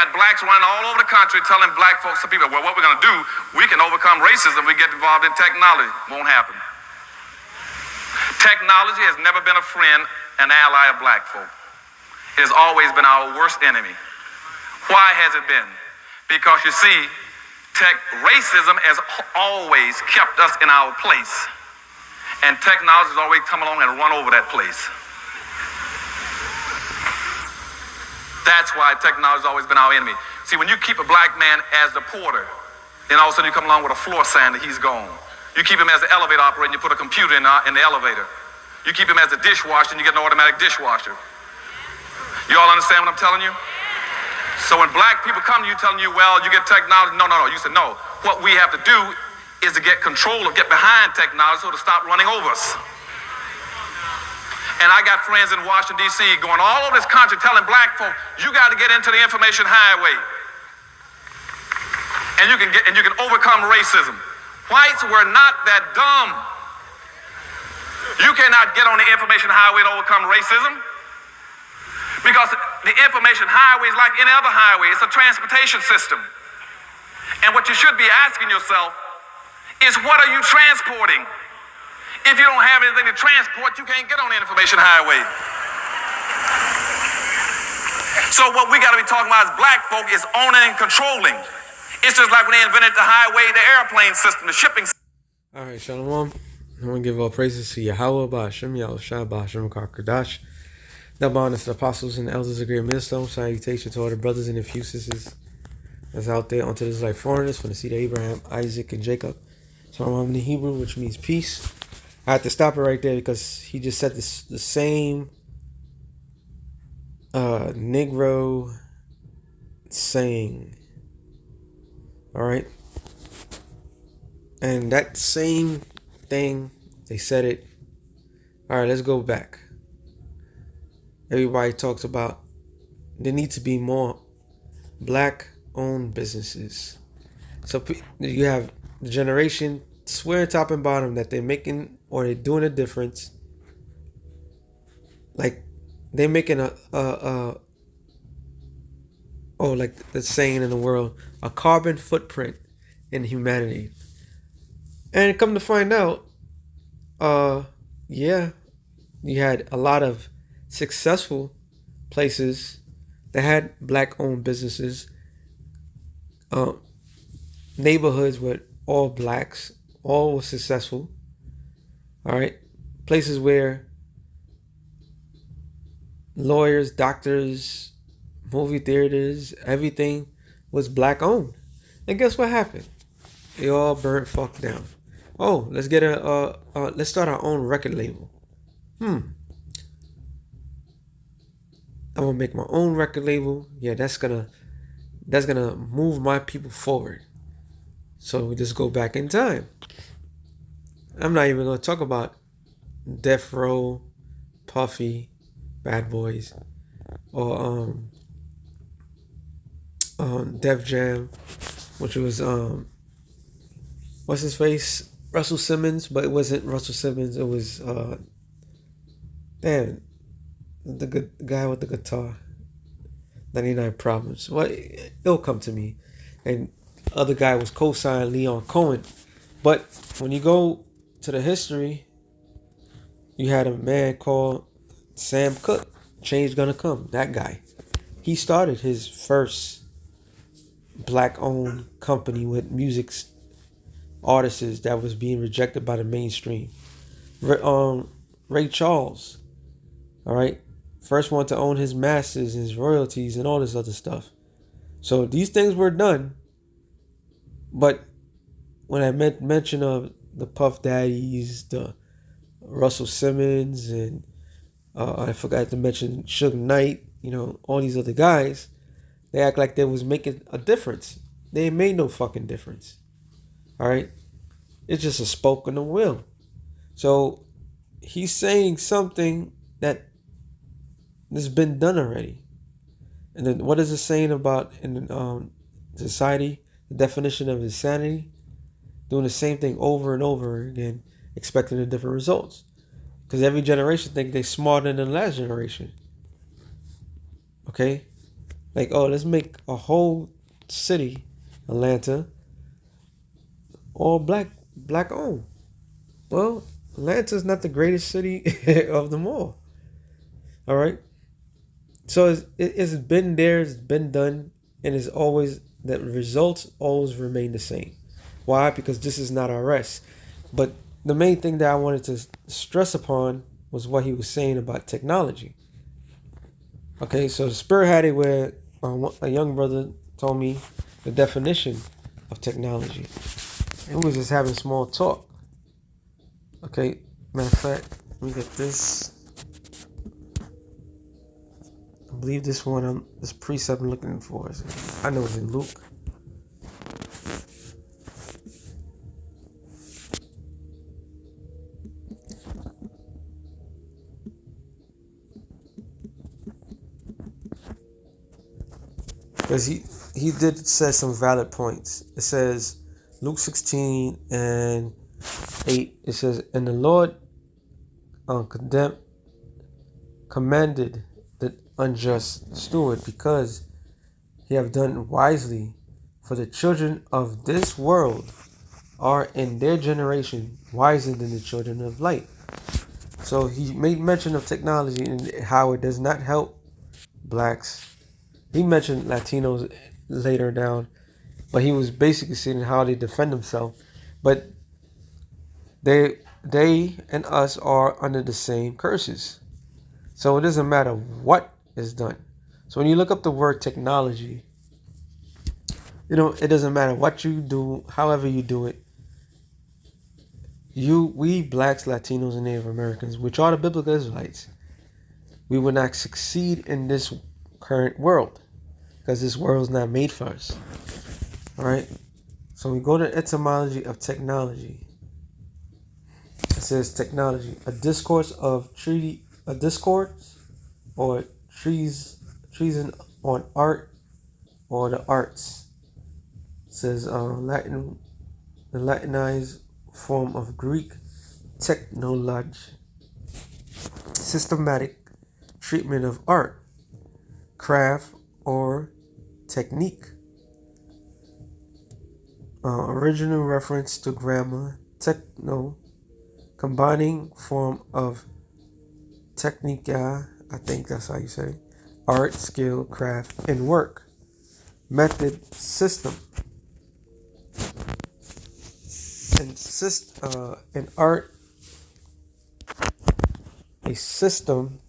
got blacks running all over the country telling black folks, some people, well, what we're going to do, we can overcome racism if we get involved in technology. Won't happen. Technology has never been a friend, an ally of black folk. It has always been our worst enemy. Why has it been? Because you see, racism has always kept us in our place. And technology has always come along and run over that place. That's why technology has always been our enemy. See, when you keep a black man as the porter, then all of a sudden you come along with a floor sign that he's gone. You keep him as the elevator operator and you put a computer in the elevator. You keep him as the dishwasher and you get an automatic dishwasher. You all understand what I'm telling you? So when black people come to you telling you, well, you get technology, no. You said, no. What we have to do is to get control or get behind technology so to stop running over us. And I got friends in Washington, D.C. going all over this country telling black folk, you got to get into the information highway. And you can overcome racism. Whites were not that dumb. You cannot get on the information highway and overcome racism. Because the information highway is like any other highway. It's a transportation system. And what you should be asking yourself is, what are you transporting? If you don't have anything to transport, you can't get on the information highway. So what we got to be talking about as black folk is owning and controlling. It's just like when they invented the highway, the airplane system, the shipping system. All right, Shalom. I want to give all praises to Yahweh, Ba'ashem, Yahushua, Ba'ashem, Kakadash. The honest apostles and elders of great millstone. Salutation to all the brothers and nephews, sisters that's out there onto this life foreigners from the seed of Abraham, Isaac, and Jacob. So I'm in the Hebrew, which means peace. I had to stop it right there because he just said the same Negro saying. All right. And that same thing, they said it. All right, let's go back. Everybody talks about there needs to be more black-owned businesses. So you have the generation swearing top and bottom that they're making or they're doing a difference. Like they're making like the saying in the world, a carbon footprint in humanity. And come to find out, yeah, you had a lot of successful places that had black-owned businesses, neighborhoods with all blacks, all were successful. All right, places where lawyers, doctors, movie theaters, everything was black-owned. And guess what happened? They all burnt fuck down. Oh, let's get let's start our own record label. I'm gonna make my own record label. Yeah, that's gonna move my people forward. So we just go back in time. I'm not even gonna talk about Death Row, Puffy, Bad Boys, or Def Jam, which was what's his face? Russell Simmons, but it wasn't Russell Simmons. It was the good guy with the guitar. 99 Problems. Well, it'll come to me. And other guy was co-signed Leon Cohen. But when you go to the history, you had a man called Sam Cooke. Change Gonna Come. That guy. He started his first black-owned company with music artists that was being rejected by the mainstream. Ray Charles, all right, first one to own his masters, his royalties, and all this other stuff. So these things were done, but when I mention of the Puff Daddies, the Russell Simmons, and I forgot to mention Suge Knight, all these other guys, they act like they was making a difference. They ain't made no fucking difference. All right, it's just a spoke in the wheel. So he's saying something that has been done already. And then what is it saying about in society? The definition of insanity: doing the same thing over and over again, expecting a different results. Because every generation think they're smarter than the last generation. Okay, Like, oh, let's make a whole city, Atlanta, all black owned. Well, Atlanta's not the greatest city of them all. All right. So it's been there, it's been done, and it's always the results always remain the same. Why? Because this is not our rest. But the main thing that I wanted to stress upon was what he was saying about technology. Okay, so the Spirit had it where a young brother told me the definition of technology. And we was just having small talk. Okay, matter of fact, let me get this. I believe this precept I'm looking for I know it's in Luke. Because he did say some valid points. It says Luke 16 and 8. It says, and the Lord commanded the unjust steward, because he have done wisely, for the children of this world are in their generation wiser than the children of light. So he made mention of technology and how it does not help blacks. He mentioned Latinos later down, but he was basically saying how they defend themselves. But they and us are under the same curses. So it doesn't matter what is done. So when you look up the word technology, it doesn't matter what you do, however you do it. We blacks, Latinos, and Native Americans, which are the biblical Israelites, we will not succeed in this current world, because this world is not made for us. All right. So we go to etymology of technology. It says technology, a discourse or treason on art or the arts. It says the Latinized form of Greek technology, systematic treatment of art, craft, or technique. Original reference to grammar, techno, combining form of technica, I think that's how you say, art, skill, craft, and work. Method, system. In art, a system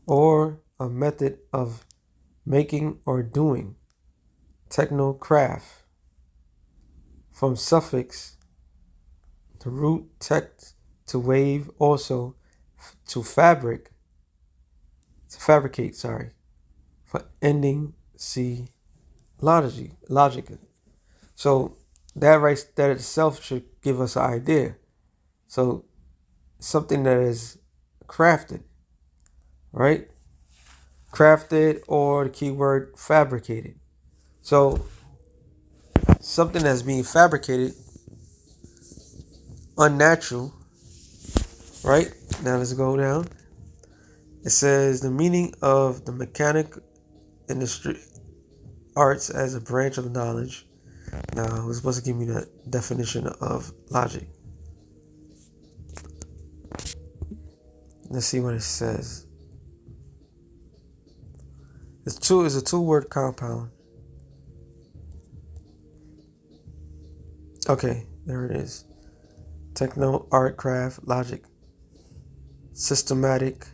or a method of making or doing. Techno, craft. From suffix, the root tech, to wave, also to fabricate, for ending, see, logic. So that itself should give us an idea. So something that is crafted, right? Crafted, or the keyword fabricated. So something that's being fabricated, unnatural, right? Now let's go down. It says the meaning of the mechanic industry arts as a branch of knowledge. Now it's supposed to give me the definition of logic. Let's see what it says. It's a two-word compound. Okay, there it is. Techno, art, craft, logic. Systematic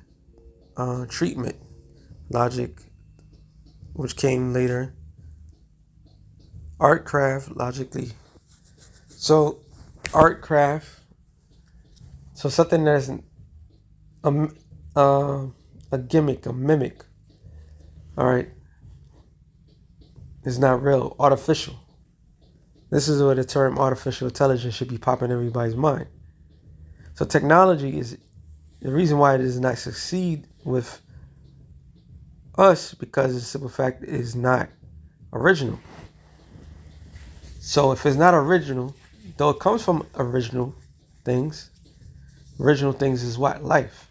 treatment. Logic, which came later. Art, craft, logically. So, art, craft. So something that's a gimmick, a mimic. All right. It's not real, artificial. This is where the term artificial intelligence should be popping in everybody's mind. So technology is the reason why it does not succeed with us, because the simple fact is not original. So if it's not original, though it comes from original things is what? Life.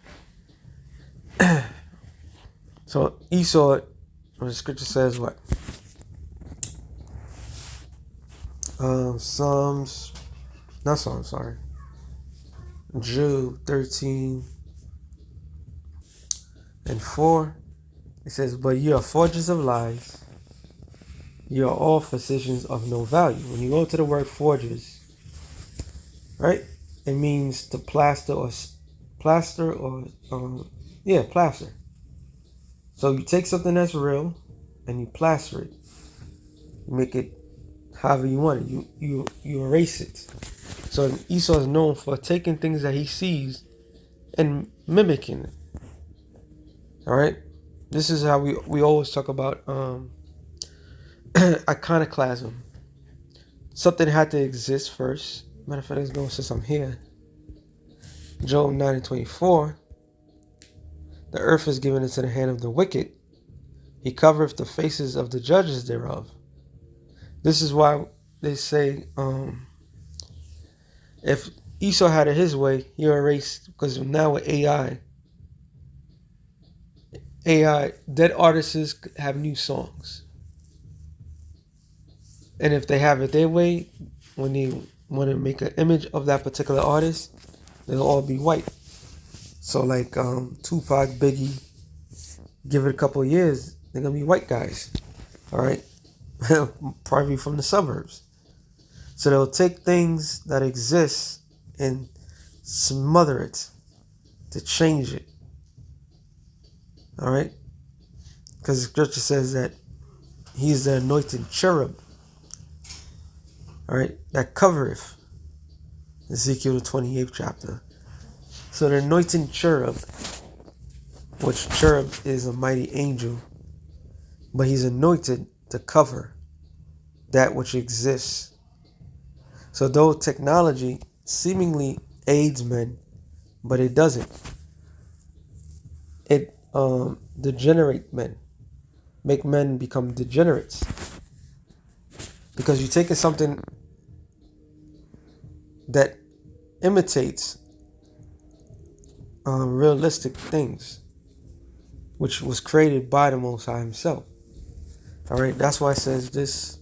So Esau When the scripture says what? Psalms, not Psalms, sorry. Jude 13:4. It says, but you are forgers of lies. You are all physicians of no value. When you go to the word forgers, right? It means to plaster. Plaster. So you take something that's real and you plaster it. You make it however you want it. You erase it. So Esau is known for taking things that he sees and mimicking it. All right. This is how we always talk about iconoclasm. Something had to exist first. Matter of fact, let's go since I'm here. Job 9:24. The earth is given into the hand of the wicked. He covereth the faces of the judges thereof. This is why they say, if Esau had it his way, he'll erase, because now with AI, dead artists have new songs. And if they have it their way, when they want to make an image of that particular artist, they'll all be white. So like Tupac, Biggie, give it a couple of years, they're going to be white guys. All right? Probably from the suburbs. So they'll take things that exist and smother it to change it. All right? Because the scripture says that he's the anointed cherub. All right? That covereth. Ezekiel the 28th chapter. So the anointed cherub, which cherub is a mighty angel, but he's anointed to cover that which exists. So though technology seemingly aids men, but it doesn't. It degenerate men, make men become degenerates. Because you're taking something that imitates realistic things, which was created by the Most High himself. All right, that's why it says this.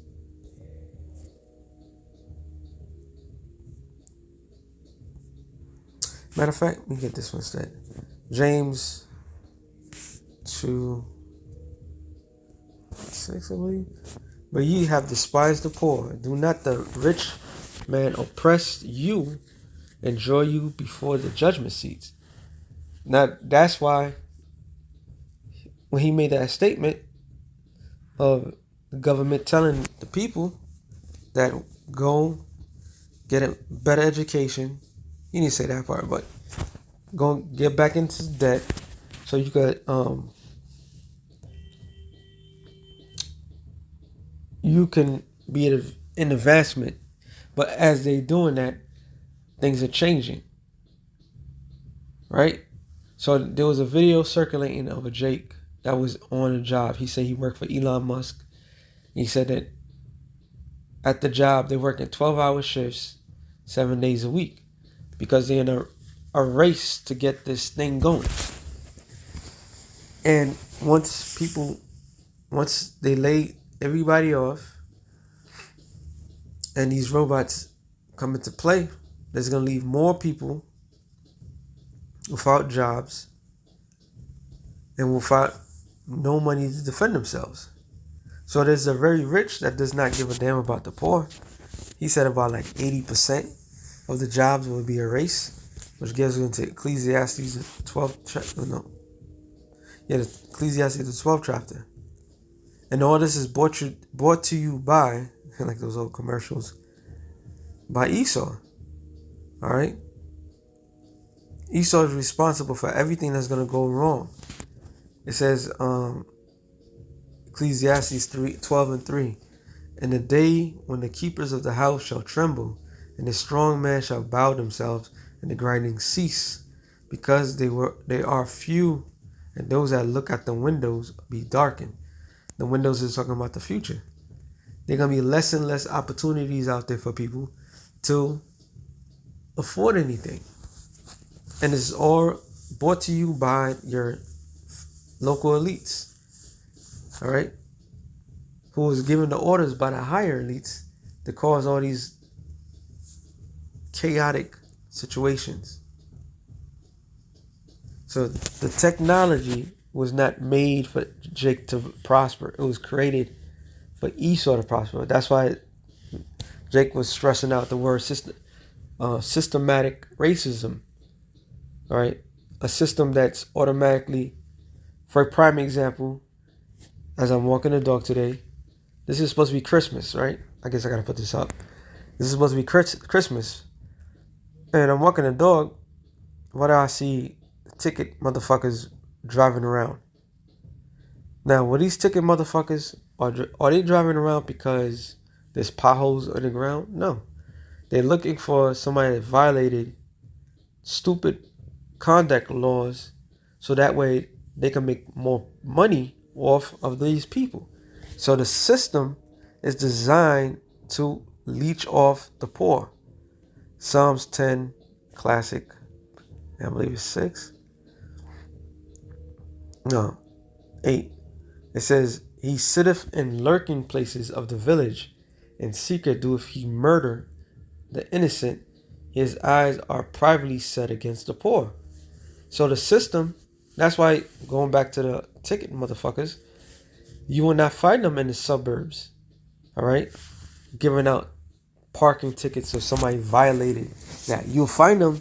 Matter of fact, let me get this one instead. James 2:6, I believe. But ye have despised the poor. Do not the rich man oppress you, enjoy you before the judgment seats. Now, that's why when he made that statement of the government telling the people that go get a better education, he didn't say that part, but go get back into debt so you could you can be in advancement. But as they doing that, things are changing, right? So there was a video circulating of a Jake that was on a job. He said he worked for Elon Musk. He said that at the job they're working 12-hour shifts, 7 days a week, because they're in a race to get this thing going. And once they lay everybody off and these robots come into play, there's going to leave more people without jobs and without no money to defend themselves. So there's the very rich that does not give a damn about the poor. He said about like 80% of the jobs will be erased, which gives you into Ecclesiastes the 12th chapter. No. Yeah, the Ecclesiastes the 12th chapter. And all this is brought to you by, like those old commercials, by Esau. All right? Esau is responsible for everything that's going to go wrong. It says, Ecclesiastes 12:3, in the day when the keepers of the house shall tremble, and the strong man shall bow themselves, and the grinding cease, because they are few, and those that look at the windows be darkened. The windows is talking about the future. There are going to be less and less opportunities out there for people to afford anything. And it's all brought to you by your local elites. all right, who was given the orders by the higher elites to cause all these chaotic situations. So the technology was not made for Jake to prosper. It was created for Esau to prosper. That's why Jake was stressing out the word systematic racism. All right, a system that's automatically, for a prime example, as I'm walking the dog today, this is supposed to be Christmas, right? I guess I gotta put this up. This is supposed to be Christmas, and I'm walking the dog. What do I see? Ticket motherfuckers driving around. Now, were these ticket motherfuckers, are they driving around because there's potholes on the ground? No. They're looking for somebody that violated stupid conduct laws so that way they can make more money off of these people. So the system is designed to leech off the poor. Psalms 10, classic, I believe it's 6. No, 8. It says, he sitteth in lurking places of the village, and seeketh doeth he murder the innocent. His eyes are privately set against the poor. So the system, that's why, going back to the ticket motherfuckers, you will not find them in the suburbs, all right, giving out parking tickets if somebody violated that. You'll find them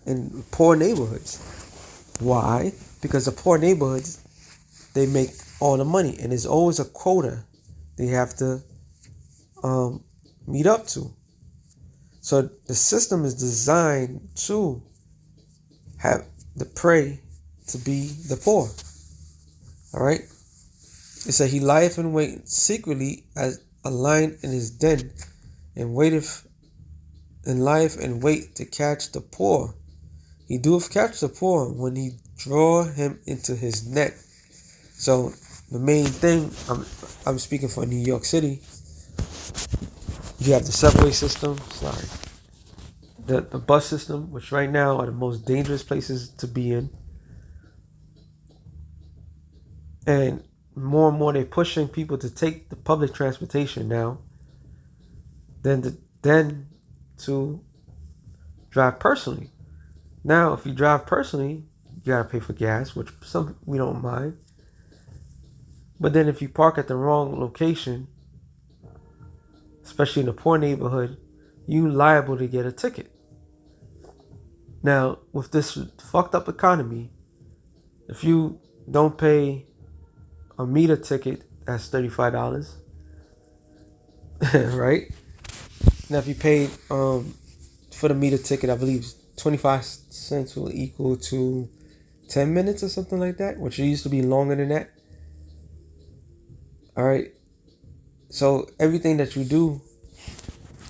in poor neighborhoods. Why? Because the poor neighborhoods, they make all the money, and there's always a quota they have to meet up to. So the system is designed to have the prey to be the poor. All right. It said, he lieth in wait secretly as a lion in his den, and waiteth and lieth in wait to catch the poor. He doeth catch the poor when he draw him into his net. So the main thing, I'm speaking for New York City. You have the subway system, the bus system, which right now are the most dangerous places to be in. And more they're pushing people to take the public transportation now than to drive personally. Now, if you drive personally, you gotta pay for gas, which some we don't mind. But then if you park at the wrong location, especially in a poor neighborhood, you liable to get a ticket. Now, with this fucked up economy, if you don't pay a meter ticket, that's $35. Right? Now, if you paid for the meter ticket, I believe 25 cents will equal to 10 minutes or something like that, which used to be longer than that. All right. So everything that you do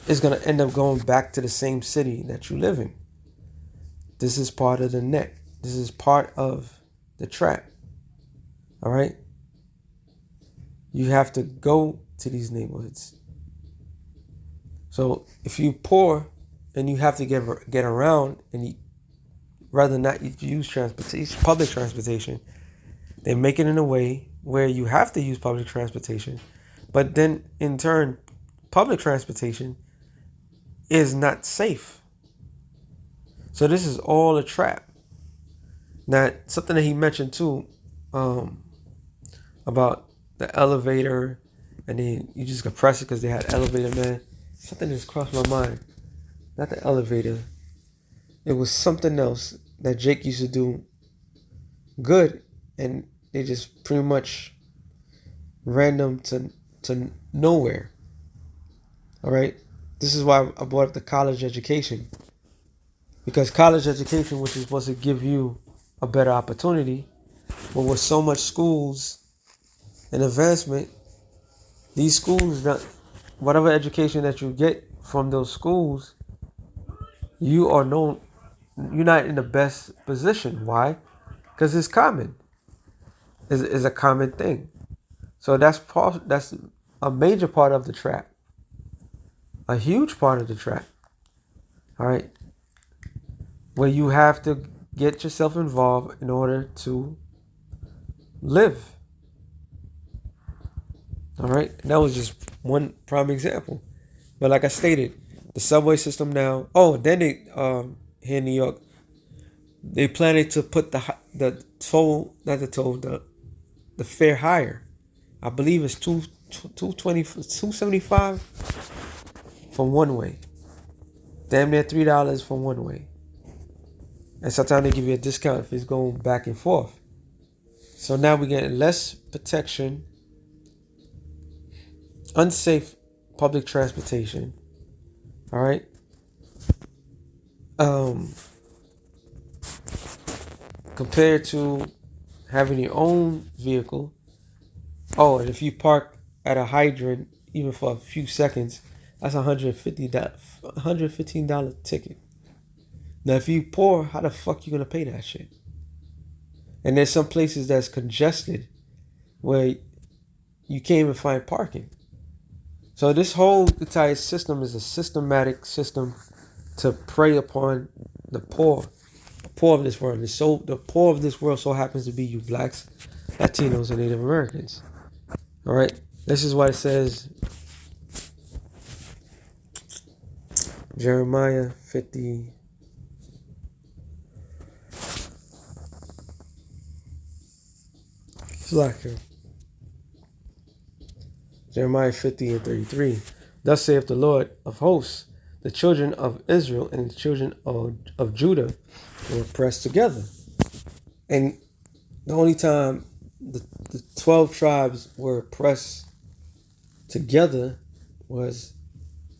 is going to end up going back to the same city that you live in. This is part of the net. This is part of the trap. All right. You have to go to these neighborhoods. So if you're poor and you have to get around, and you rather not use transportation, public transportation, they make it in a way where you have to use public transportation. But then in turn, public transportation is not safe. So this is all a trap. Now, something that he mentioned too, about the elevator, and then you just could press it because they had elevator, man. Something just crossed my mind. Not the elevator. It was something else that Jake used to do good, and they just pretty much ran them to nowhere. All right? This is why I brought up the college education. Because college education, which is supposed to give you a better opportunity, but with so much schools and advancement, these schools, whatever education that you get from those schools, you're not in the best position. Why? Because it's common. It's a common thing. So that's a major part of the trap. A huge part of the trap. All right. Where you have to get yourself involved in order to live. All right, and that was just one prime example. But like I stated, the subway system now. Oh, then they here in New York, they planning to put the toll, not the toll, the fare higher. I believe it's 220, 275 for one way. Damn near $3 for one way. And sometimes they give you a discount if it's going back and forth. So now we're getting less protection, unsafe public transportation. All right. Compared to having your own vehicle. Oh, and if you park at a hydrant even for a few seconds, that's $115 ticket. Now, if you poor, how the fuck you gonna pay that shit? And there's some places that's congested where you can't even find parking. So this whole entire system is a systematic system to prey upon the poor of this world. The poor of this world so happens to be you blacks, Latinos, and Native Americans. All right, this is what it says. Jeremiah 50. Slacker. Jeremiah 50:33. Thus saith the Lord of hosts, the children of Israel and the children of Judah were pressed together. And the only time the 12 tribes were pressed together was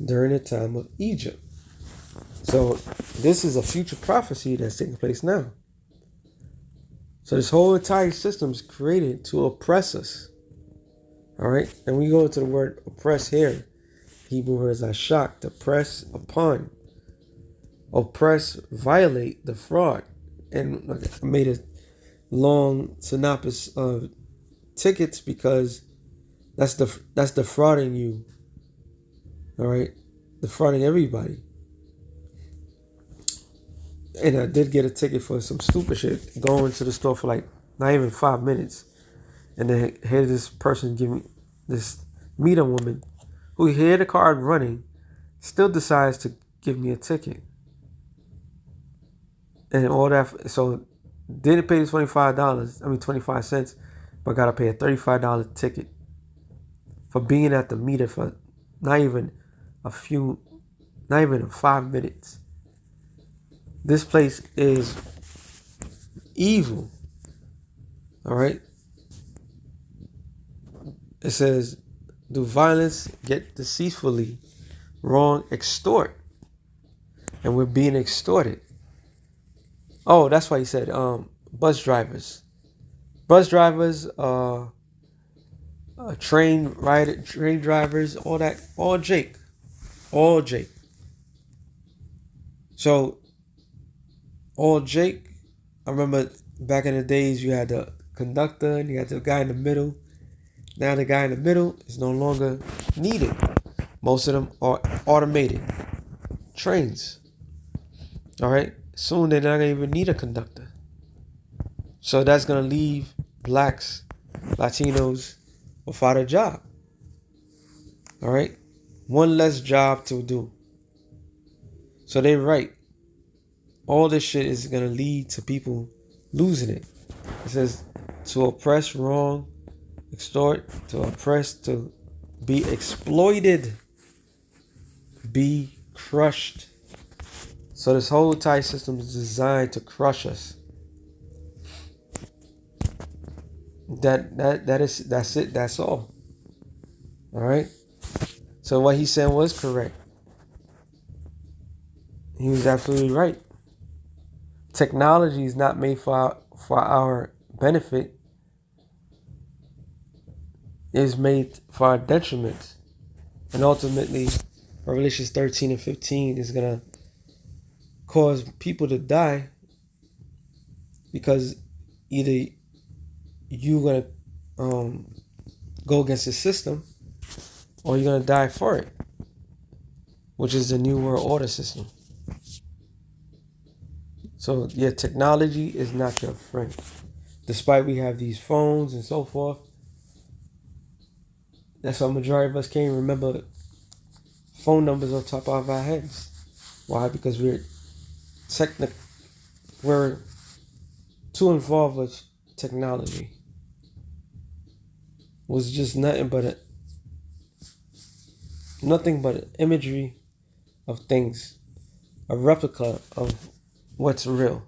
during the time of Egypt. So this is a future prophecy that's taking place now. So this whole entire system is created to oppress us. All right, and we go to the word oppress here. Hebrew words are shock, to press upon, oppress, violate, defraud. And I made a long synopsis of tickets because that's defrauding you. All right, defrauding everybody. And I did get a ticket for some stupid shit, going to the store for like not even 5 minutes. And then here this person meet a woman who hear the car running, still decides to give me a ticket. And all that, so didn't pay the $25, 25 cents, but gotta pay a $35 ticket for being at the meter for not even 5 minutes. This place is evil. All right. It says, do violence, get deceitfully, wrong, extort. And we're being extorted. Oh, that's why he said bus drivers. Bus drivers, train drivers, all that, all Jake. So, all Jake, I remember back in the days you had the conductor and you had the guy in the middle. Now the guy in the middle is no longer needed. Most of them are automated trains. All right. Soon they're not going to even need a conductor. So that's going to leave blacks, Latinos without a job. All right. One less job to do. So they're right. All this shit is going to lead to people losing it. It says to oppress, wrong, extort, to oppress, to be exploited, be crushed. So this whole entire system is designed to crush us. That's it. That's all. All right. So what he said was correct. He was absolutely right. Technology is not made for our benefit. Is made for our detriment. And ultimately, Revelations 13 and 15 is going to cause people to die because either you're going to go against the system or you're going to die for it, which is the New World Order system. So, yeah, technology is not your friend. Despite we have these phones and so forth, That's why majority of us can't remember phone numbers on top of our heads. Why? Because we're too involved with technology. It was just nothing but imagery of things, a replica of what's real.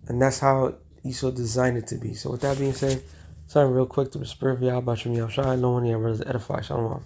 And that's how Esau designed it to be. So with that being said, something real quick to the spirit of Yahweh, Shalom, no one here, brothers, edify, Shalom.